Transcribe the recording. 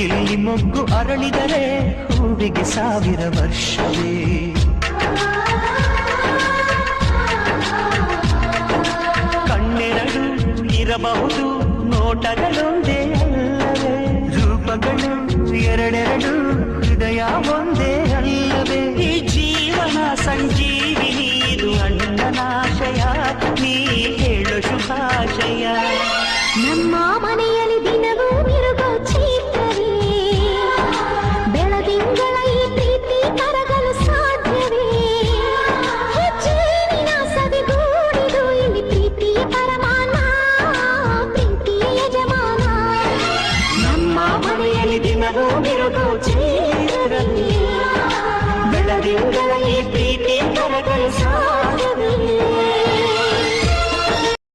ಇಲ್ಲಿ ಮೊಗ್ಗು ಅರಳಿದರೆ ಹೂವಿಗೆ 1000 ವರ್ಷವೇ. ಕಣ್ಣೆರಡು ಇರಬಹುದು ನೋಟಗಳೊಂದೇ ಅಲ್ಲವೇ, ರೂಪಗಳು ಎರಡೆರಡು ಹೃದಯ ಒಂದೇ ಅಲ್ಲವೇ. ಈ ಜೀವನ ಸಂಜೀವಿನಿ ಇದು ಅಣ್ಣನಾಶಯ, ನೀ ಹೇಳು ಶುಭಾಶಯ.